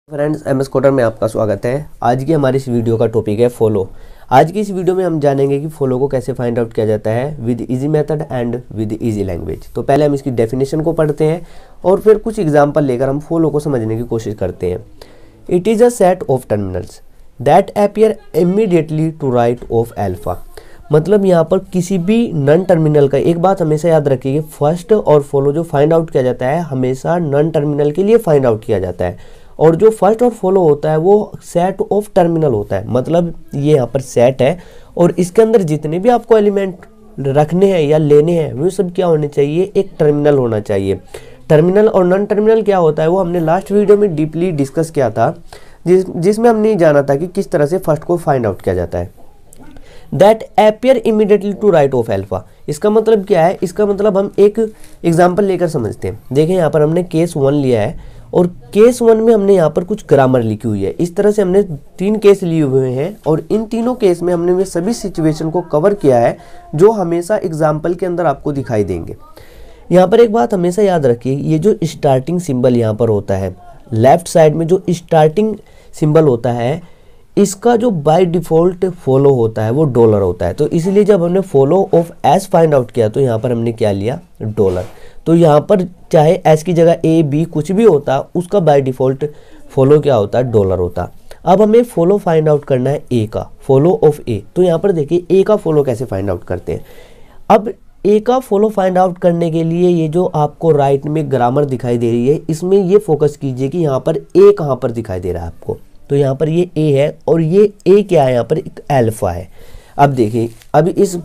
Friends MS coder में आपका स्वागत है। आज की हमारी इस वीडियो का टॉपिक है फॉलो। आज की इस वीडियो में हम जानेंगे कि फॉलो को कैसे फाइंड आउट किया जाता है with easy method and with easy language. तो पहले हम इसकी डेफिनेशन को पढ़ते हैं और फिर कुछ एग्जांपल लेकर हम फॉलो को समझने की कोशिश करते हैं। It is a set of terminals that appear immediately to right of alpha. मतलब यहाँ पर किसी भी नॉन टर्मिनल का, एक बात हमेशा याद रखिए कि फर्स्ट और फॉलो जो फाइंड आउट किया जाता है हमेशा नॉन टर्मिनल के लिए फाइंड आउट किया जाता है, और जो फर्स्ट और फॉलो होता है वो सेट ऑफ टर्मिनल होता है। मतलब ये यहाँ पर सेट है और इसके अंदर जितने भी आपको एलिमेंट रखने हैं या लेने हैं वो सब क्या होने चाहिए, एक टर्मिनल होना चाहिए। टर्मिनल और नॉन टर्मिनल क्या होता है वो हमने लास्ट वीडियो में डीपली डिस्कस किया था, जिसमें हमने जाना था कि किस तरह से फर्स्ट को फाइंड आउट किया जाता है। That appear immediately to right of alpha. इसका मतलब क्या है, इसका मतलब हम एक एग्जाम्पल लेकर समझते हैं। देखें यहाँ पर हमने केस 1 लिया है और केस 1 में हमने यहाँ पर कुछ ग्रामर लिखी हुई है। इस तरह से हमने 3 केस लिए हुए हैं और इन तीनों केस में हमने वे सभी सिचुएशन को कवर किया है जो हमेशा एग्जाम्पल के अंदर आपको दिखाई देंगे। यहाँ पर एक बात हमेशा याद रखिए, ये जो स्टार्टिंग सिंबल यहाँ पर होता है लेफ्ट साइड में, जो स्टार्टिंग सिंबल होता है इसका जो बाय डिफ़ॉल्ट फॉलो होता है वो डॉलर होता है। तो इसलिए जब हमने follow of S find out किया तो यहाँ पर हमने क्या लिया, डॉलर। तो यहाँ पर चाहे एस की जगह ए बी कुछ भी होता, उसका बाय डिफ़ॉल्ट फॉलो क्या होता है, डॉलर होता। अब हमें फॉलो फाइंड आउट करना है ए का, फॉलो ऑफ ए। तो यहाँ पर देखिए ए का फॉलो कैसे फाइंड आउट करते हैं। अब ए का फॉलो फाइंड आउट करने के लिए ये जो आपको राइट में ग्रामर दिखाई दे रही है इसमें ये फोकस कीजिए कि यहाँ पर ए कहाँ पर दिखाई दे रहा है आपको। तो यहाँ पर ये ए है और ये ए क्या है, यहाँ पर एक एल्फा है। अब देखिए, अब इस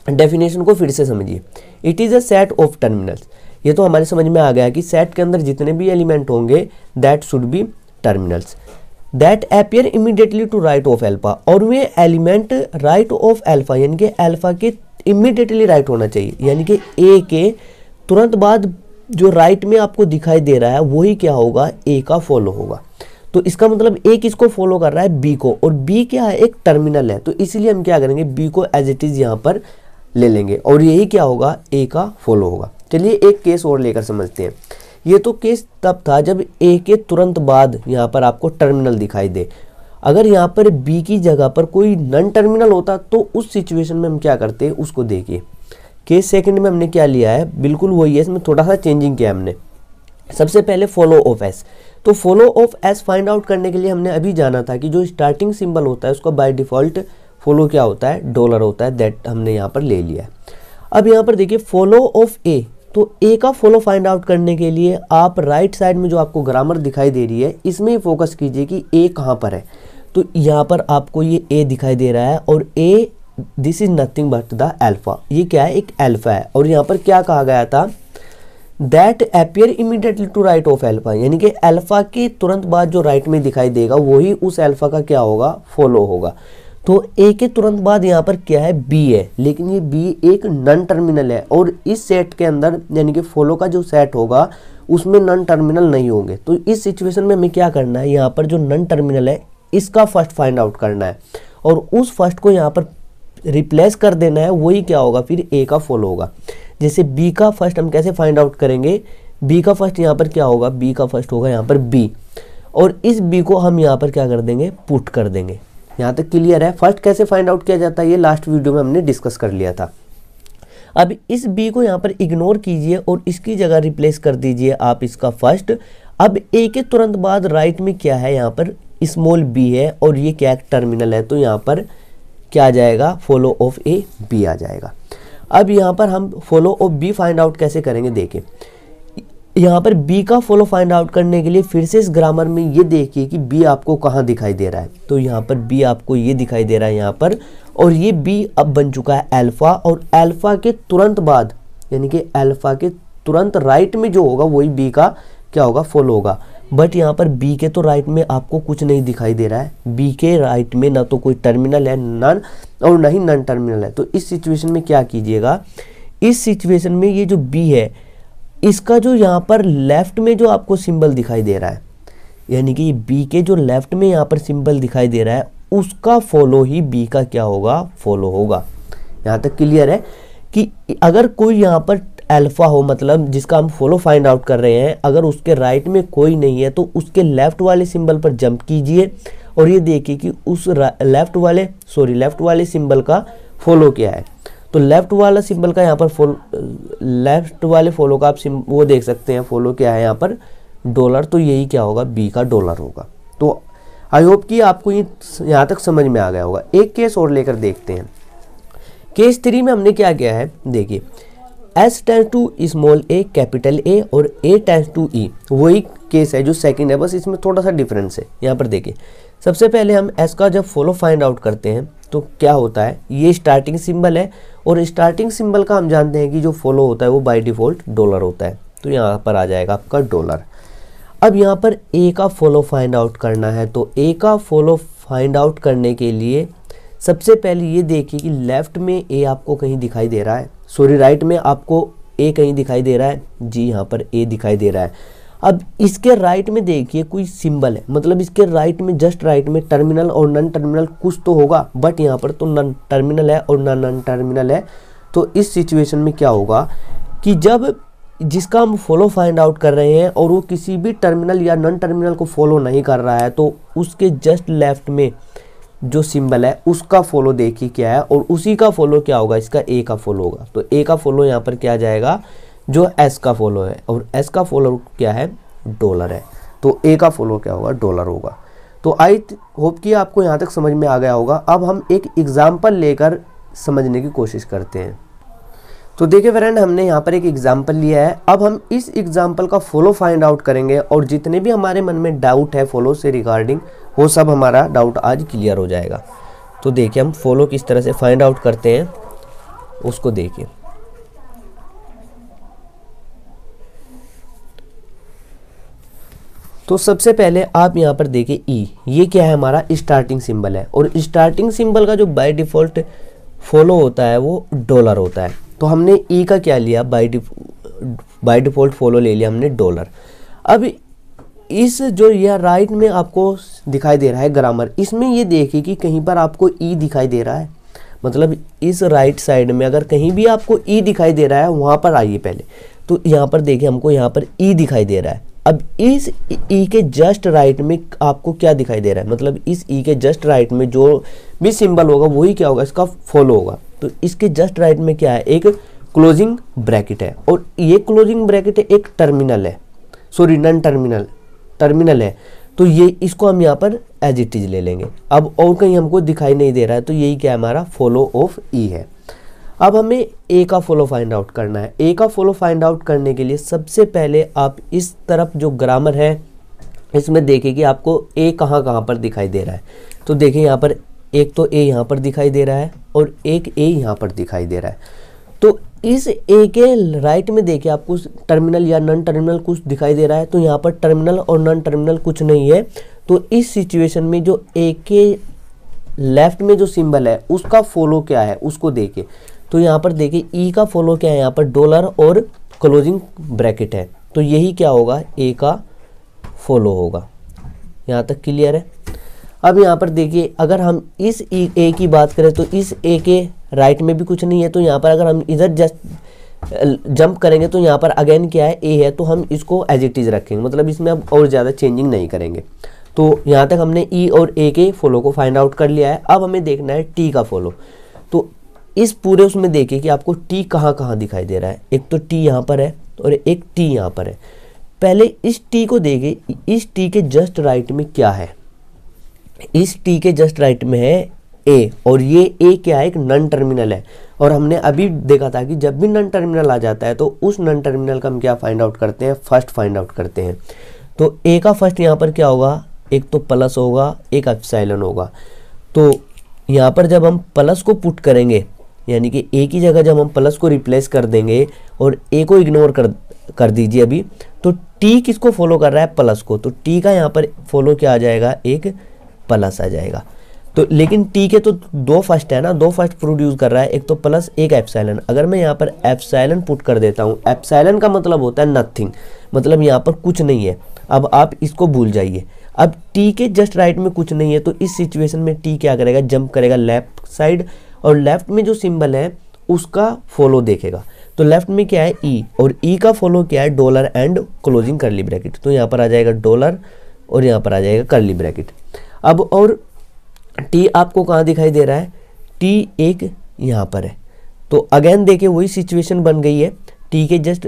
डेफिनेशन को फिर से समझिए। It is a set of terminals. ये तो हमारे समझ में आ गया कि सेट के अंदर जितने भी एलिमेंट होंगे that should be terminals that appear immediately to right of alpha. और वे एलिमेंट राइट ऑफ एल्फा यानी कि एल्फा के इमीडिएटली राइट होना चाहिए, यानी कि ए के तुरंत बाद जो राइट में आपको दिखाई दे रहा है वही क्या होगा, ए का फॉलो होगा। तो इसका मतलब ए किसको फॉलो कर रहा है, बी को, और बी क्या है, एक टर्मिनल है। तो इसीलिए हम क्या करेंगे, बी को एज इट इज यहाँ पर ले लेंगे और यही क्या होगा, ए का फॉलो होगा। चलिए एक केस और लेकर समझते हैं। ये तो केस तब था जब ए के तुरंत बाद यहाँ पर आपको टर्मिनल दिखाई दे। अगर यहाँ पर बी की जगह पर कोई नॉन टर्मिनल होता तो उस सिचुएशन में हम क्या करते हैं, उसको देखिए। केस सेकंड में हमने क्या लिया है, बिल्कुल वही है, इसमें थोड़ा सा चेंजिंग किया हमने। सबसे पहले फॉलो ऑफ एस। तो follow of S find out करने के लिए हमने अभी जाना था कि जो स्टार्टिंग सिंबल होता है उसका बाय डिफ़ॉल्ट फॉलो क्या होता है, डॉलर होता है। दैट हमने यहाँ पर ले लिया है। अब यहाँ पर देखिए फॉलो ऑफ ए। तो ए का फॉलो फाइंड आउट करने के लिए आप राइट साइड में जो आपको ग्रामर दिखाई दे रही है इसमें ही फोकस कीजिए कि ए कहाँ पर है। तो यहाँ पर आपको ये ए दिखाई दे रहा है और a this is nothing but the alpha. ये क्या है, एक एल्फा है। और यहाँ पर क्या कहा गया था, that appear immediately to right of alpha, यानी कि एल्फा के तुरंत बाद जो राइट में दिखाई देगा वही उस एल्फा का क्या होगा, फॉलो होगा। तो ए के तुरंत बाद यहाँ पर क्या है, बी है, लेकिन ये बी एक नॉन टर्मिनल है और इस सेट के अंदर यानी कि फॉलो का जो सेट होगा उसमें नॉन टर्मिनल नहीं होंगे। तो इस सिचुएशन में हमें क्या करना है, यहाँ पर जो नॉन टर्मिनल है इसका फर्स्ट फाइंड आउट करना है और उस फर्स्ट को यहाँ पर रिप्लेस कर देना है, वही क्या होगा, फिर ए का फॉलो होगा। जैसे बी का फर्स्ट हम कैसे फाइंड आउट करेंगे, बी का फर्स्ट यहाँ पर क्या होगा, बी का फर्स्ट होगा यहाँ पर बी, और इस बी को हम यहाँ पर क्या कर देंगे, पुट कर देंगे। यहाँ तक क्लियर है। फर्स्ट कैसे फाइंड आउट किया जाता है ये लास्ट वीडियो में हमने डिस्कस कर लिया था। अब इस बी को यहाँ पर इग्नोर कीजिए और इसकी जगह रिप्लेस कर दीजिए आप इसका फर्स्ट। अब ए के तुरंत बाद राइट में क्या है, यहाँ पर स्मॉल बी है और ये क्या टर्मिनल है। तो यहाँ पर क्या आ जाएगा, फॉलो ऑफ ए बी आ जाएगा। अब यहाँ पर हम follow of B find out कैसे करेंगे, देखिए यहाँ पर बी का फॉलो फाइंड आउट करने के लिए फिर से इस ग्रामर में ये देखिए कि बी आपको कहाँ दिखाई दे रहा है। तो यहाँ पर बी आपको ये दिखाई दे रहा है यहाँ पर, और ये बी अब बन चुका है एल्फा, और एल्फा के तुरंत बाद यानी कि एल्फा के तुरंत राइट में जो होगा वही बी का क्या होगा, फॉलो होगा। बट यहाँ पर बी के तो राइट में आपको कुछ नहीं दिखाई दे रहा है। बी के राइट में ना तो कोई टर्मिनल है नॉन, और ना ही नॉन टर्मिनल है। तो इस सिचुएशन में क्या कीजिएगा, इस सिचुएशन में ये जो बी है इसका जो यहाँ पर लेफ्ट में जो आपको सिंबल दिखाई दे रहा है, यानी कि बी के जो लेफ्ट में यहाँ पर सिंबल दिखाई दे रहा है उसका फॉलो ही बी का क्या होगा, फॉलो होगा। यहाँ तक क्लियर है कि अगर कोई यहाँ पर अल्फा हो, मतलब जिसका हम फॉलो फाइंड आउट कर रहे हैं, अगर उसके राइट में कोई नहीं है तो उसके लेफ्ट वाले सिंबल पर जंप कीजिए और ये देखिए कि उस लेफ्ट वाले सिंबल का फॉलो क्या है। तो लेफ्ट वाला सिंबल का यहाँ पर लेफ्ट वाले फॉलो का आप वो देख सकते हैं, फॉलो क्या है यहाँ पर डॉलर, तो यही क्या होगा, बी का डॉलर होगा। तो आई होप कि आपको ये यहाँ तक समझ में आ गया होगा। एक केस और लेकर देखते हैं। केस 3 में हमने क्या किया है, देखिए S tends to small A capital A और A टेंस टू E, वही केस है जो सेकंड है, बस इसमें थोड़ा सा डिफरेंस है। यहाँ पर देखिए सबसे पहले हम S का जब फॉलो फाइंड आउट करते हैं तो क्या होता है, ये स्टार्टिंग सिंबल है और स्टार्टिंग सिंबल का हम जानते हैं कि जो फॉलो होता है वो बाय डिफ़ॉल्ट डॉलर होता है, तो यहाँ पर आ जाएगा आपका डॉलर। अब यहाँ पर ए का फॉलो फाइंड आउट करना है, तो ए का फॉलो फाइंड आउट करने के लिए सबसे पहले ये देखिए कि लेफ्ट में ए आपको कहीं दिखाई दे रहा है, राइट में आपको ए कहीं दिखाई दे रहा है, जी यहाँ पर ए दिखाई दे रहा है। अब इसके राइट में देखिए कोई सिंबल है, मतलब इसके राइट में जस्ट राइट में टर्मिनल और नॉन टर्मिनल कुछ तो होगा, बट यहाँ पर तो नॉन टर्मिनल है और नॉन टर्मिनल है। तो इस सिचुएशन में क्या होगा कि जब जिसका हम फॉलो फाइंड आउट कर रहे हैं और वो किसी भी टर्मिनल या नॉन टर्मिनल को फॉलो नहीं कर रहा है, तो उसके जस्ट लेफ्ट में जो सिंबल है उसका फॉलो देखिए क्या है, और उसी का फॉलो क्या होगा, इसका ए का फॉलो होगा। तो ए का फॉलो यहाँ पर क्या जाएगा, जो एस का फॉलो है, और एस का फॉलो क्या है, डॉलर है, तो ए का फॉलो क्या होगा, डॉलर होगा। तो आई होप कि आपको यहाँ तक समझ में आ गया होगा। अब हम एक एग्जाम्पल लेकर समझने की कोशिश करते हैं। तो देखिए फ्रेंड, हमने यहाँ पर एक एग्जाम्पल लिया है। अब हम इस एग्जाम्पल का फॉलो फाइंड आउट करेंगे और जितने भी हमारे मन में डाउट है फॉलो से रिगार्डिंग, वो सब हमारा डाउट आज क्लियर हो जाएगा। तो देखिए हम फॉलो किस तरह से फाइंड आउट करते हैं उसको देखिए। तो सबसे पहले आप यहाँ पर देखिए ई, ये क्या है, हमारा स्टार्टिंग सिंबल है, और स्टार्टिंग सिंबल का जो बाय डिफ़ॉल्ट फॉलो होता है वो डॉलर होता है। तो हमने ई का क्या लिया, बाय डिफ़ॉल्ट फॉलो ले लिया हमने डॉलर। अब इस जो यह राइट में आपको दिखाई दे रहा है ग्रामर, इसमें ये देखिए कि कहीं पर आपको ई दिखाई दे रहा है, मतलब इस राइट साइड में अगर कहीं भी आपको ई दिखाई दे रहा है वहाँ पर आइए पहले। तो यहाँ पर देखिए हमको यहाँ पर ई दिखाई दे रहा है। अब इस ई के जस्ट राइट में आपको क्या दिखाई दे रहा है, मतलब इस ई के जस्ट राइट में जो भी सिंबल होगा वही क्या होगा, इसका फॉलो होगा। तो इसके जस्ट राइट में क्या है, एक क्लोजिंग ब्रैकेट है, और ये क्लोजिंग ब्रैकेट एक टर्मिनल है, सॉरी नॉन टर्मिनल है। तो ये इसको हम यहाँ पर एज इट इज ले लेंगे। अब और कहीं हमको दिखाई नहीं दे रहा है, तो यही क्या है, हमारा फॉलो ऑफ ई है। अब हमें ए का फॉलो फाइंड आउट करना है। ए का फॉलो फाइंड आउट करने के लिए सबसे पहले आप इस तरफ जो ग्रामर है इसमें देखिए कि आपको ए कहाँ पर दिखाई दे रहा है। तो देखिए यहाँ पर एक तो ए यहाँ पर दिखाई दे रहा है और एक ए यहाँ पर दिखाई दे रहा है। तो इस ए के राइट में देखिए आपको टर्मिनल या नॉन टर्मिनल कुछ दिखाई दे रहा है, तो यहाँ पर टर्मिनल और नॉन टर्मिनल कुछ नहीं है। तो इस सिचुएशन में जो ए के लेफ्ट में जो सिंबल है उसका फॉलो क्या है उसको देखिए। तो यहाँ पर देखिए ई का फॉलो क्या है, यहाँ पर डॉलर और क्लोजिंग ब्रैकेट है, तो यही क्या होगा, ए का फॉलो होगा। यहाँ तक क्लियर है। अब यहाँ पर देखिए अगर हम इस ए की बात करें तो इस ए के राइट में भी कुछ नहीं है, तो यहाँ पर अगर हम इधर जस्ट जंप करेंगे तो यहाँ पर अगेन क्या है, ए है, तो हम इसको एज इट इज रखेंगे, मतलब इसमें अब और ज़्यादा चेंजिंग नहीं करेंगे। तो यहाँ तक हमने ई और ए के फॉलो को फाइंड आउट कर लिया है। अब हमें देखना है टी का फॉलो। तो इस पूरे उसमें देखिए कि आपको टी कहाँ दिखाई दे रहा है। एक तो टी यहाँ पर है और एक टी यहाँ पर है। पहले इस टी को देखिए, इस टी के जस्ट राइट में क्या है, इस टी के जस्ट राइट में है ए, और ये ए क्या है, एक नॉन टर्मिनल है। और हमने अभी देखा था कि जब भी नॉन टर्मिनल आ जाता है तो उस नॉन टर्मिनल का हम क्या फाइंड आउट करते हैं, फर्स्ट फाइंड आउट करते हैं। तो ए का फर्स्ट यहाँ पर क्या होगा, एक तो प्लस होगा, एक एप्सिलॉन होगा। तो यहाँ पर जब हम प्लस को पुट करेंगे, यानी कि ए की जगह जब हम प्लस को रिप्लेस कर देंगे और ए को इग्नोर कर दीजिए अभी, तो टी किसको फॉलो कर रहा है, प्लस को। तो टी का यहाँ पर फॉलो क्या आ जाएगा, एक प्लस आ जाएगा। तो लेकिन टी के तो दो फर्स्ट है ना, दो फर्स्ट प्रोड्यूस कर रहा है, एक तो प्लस एक एप्सिलॉन। अगर मैं यहाँ पर एप्सिलॉन पुट कर देता हूँ, एप्सिलॉन का मतलब होता है नथिंग, मतलब यहाँ पर कुछ नहीं है। अब आप इसको भूल जाइए। अब टी के जस्ट राइट में कुछ नहीं है, तो इस सिचुएशन में टी क्या करेगा, जंप करेगा लेफ्ट साइड, और लेफ्ट में जो सिंबल है उसका फॉलो देखेगा। तो लेफ्ट में क्या है ई, और ई का फॉलो क्या है डॉलर एंड क्लोजिंग करली ब्रैकेट। तो यहाँ पर आ जाएगा डॉलर और यहाँ पर आ जाएगा करली ब्रैकेट। अब और टी आपको कहाँ दिखाई दे रहा है, टी एक यहाँ पर है। तो अगेन देखिए वही सिचुएशन बन गई है, टी के जस्ट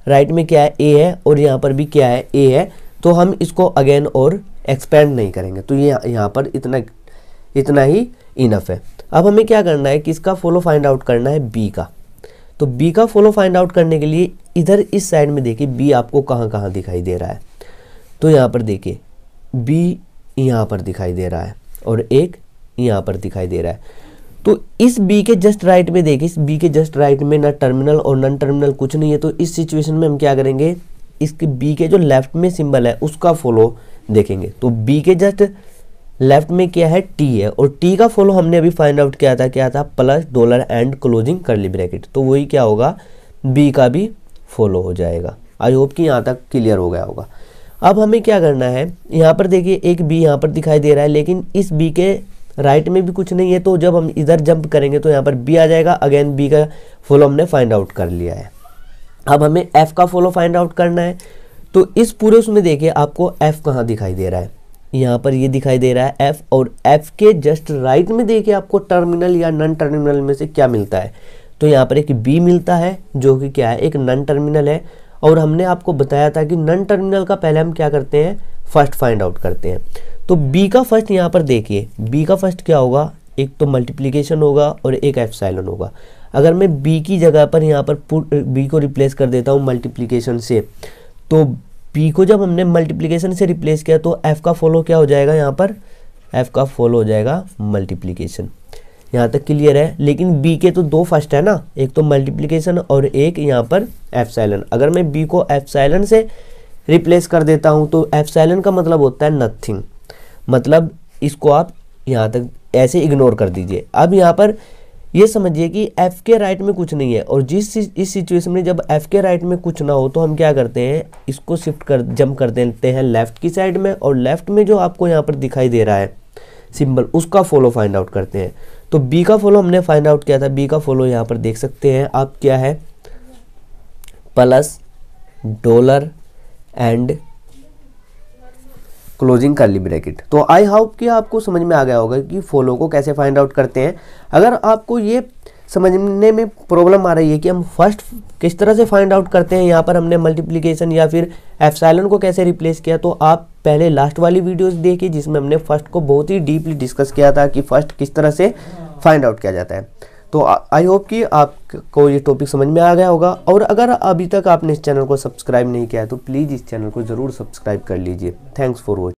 राइट में क्या है ए है और यहाँ पर भी क्या है ए है। तो हम इसको अगेन और एक्सपेंड नहीं करेंगे, तो ये यहाँ पर इतना ही इनफ है। अब हमें क्या करना है, किसका फॉलो फाइंड आउट करना है, बी का। तो बी का फॉलो फाइंड आउट करने के लिए इधर इस साइड में देखिए बी आपको कहाँ कहाँ दिखाई दे रहा है। तो यहाँ पर देखिए बी यहाँ पर दिखाई दे रहा है और एक यहाँ पर दिखाई दे रहा है। तो इस बी के जस्ट राइट में देखिए, इस बी के जस्ट राइट में ना टर्मिनल और नॉन टर्मिनल कुछ नहीं है। तो इस सिचुएशन में हम क्या करेंगे, इसके बी के जो लेफ्ट में सिंबल है उसका फॉलो देखेंगे। तो बी के जस्ट लेफ्ट में क्या है, टी है, और टी का फॉलो हमने अभी फाइंड आउट किया था, क्या था, प्लस डॉलर एंड क्लोजिंग करली ब्रैकेट। तो वही क्या होगा, बी का भी फॉलो हो जाएगा। आई होप कि यहाँ तक क्लियर हो गया होगा। अब हमें क्या करना है, यहाँ पर देखिए एक बी यहाँ पर दिखाई दे रहा है, लेकिन इस बी के राइट में भी कुछ नहीं है। तो जब हम इधर जंप करेंगे तो यहाँ पर बी आ जाएगा। अगेन बी का फॉलो हमने फाइंड आउट कर लिया है। अब हमें एफ का फॉलो फाइंड आउट करना है। तो इस पूरे उसमें देखिए आपको एफ कहाँ दिखाई दे रहा है, यहाँ पर ये दिखाई दे रहा है एफ, और एफ के जस्ट राइट में देखिए आपको टर्मिनल या नॉन टर्मिनल में से क्या मिलता है। तो यहाँ पर एक बी मिलता है जो कि क्या है, एक नॉन टर्मिनल है। और हमने आपको बताया था कि नॉन टर्मिनल का पहले हम क्या करते हैं, फर्स्ट फाइंड आउट करते हैं। तो बी का फर्स्ट यहाँ पर देखिए, बी का फर्स्ट क्या होगा, एक तो मल्टीप्लिकेशन होगा और एक एप्सिलॉन होगा। अगर मैं बी की जगह पर यहाँ पर बी को रिप्लेस कर देता हूँ मल्टीप्लिकेशन से, तो बी को जब हमने मल्टीप्लिकेशन से रिप्लेस किया तो एफ का फॉलो क्या हो जाएगा, यहाँ पर एफ का फॉलो हो जाएगा मल्टीप्लिकेशन। यहाँ तक क्लियर है। लेकिन बी के तो दो फर्स्ट है ना, एक तो मल्टीप्लिकेशन और एक यहाँ पर एप्सिलॉन। अगर मैं बी को एप्सिलॉन से रिप्लेस कर देता हूँ तो एप्सिलॉन का मतलब होता है नथिंग, मतलब इसको आप यहाँ तक ऐसे इग्नोर कर दीजिए। अब यहाँ पर ये समझिए कि एफ के राइट में कुछ नहीं है, और इस सिचुएशन में जब एफ के राइट में कुछ ना हो तो हम क्या करते हैं, इसको जंप कर देते हैं लेफ्ट की साइड में, और लेफ्ट में जो आपको यहाँ पर दिखाई दे रहा है सिंबल उसका फॉलो फाइंड आउट करते हैं। तो बी का फॉलो हमने फाइंड आउट किया था, बी का फॉलो यहाँ पर देख सकते हैं आप, क्या है, प्लस डॉलर एंड क्लोजिंग करली ब्रैकेट। तो आई होप कि आपको समझ में आ गया होगा कि फॉलो को कैसे फाइंड आउट करते हैं। अगर आपको ये समझने में प्रॉब्लम आ रही है कि हम फर्स्ट किस तरह से फाइंड आउट करते हैं, यहाँ पर हमने मल्टीप्लिकेशन या फिर एप्सिलॉन को कैसे रिप्लेस किया, तो आप पहले लास्ट वाली वीडियोस देखिए जिसमें हमने फर्स्ट को बहुत ही डीपली डिस्कस किया था कि फर्स्ट किस तरह से फाइंड आउट किया जाता है। तो आई होप कि आपको ये टॉपिक समझ में आ गया होगा। और अगर अभी तक आपने इस चैनल को सब्सक्राइब नहीं किया है तो प्लीज़ इस चैनल को ज़रूर सब्सक्राइब कर लीजिए। Thanks for watching.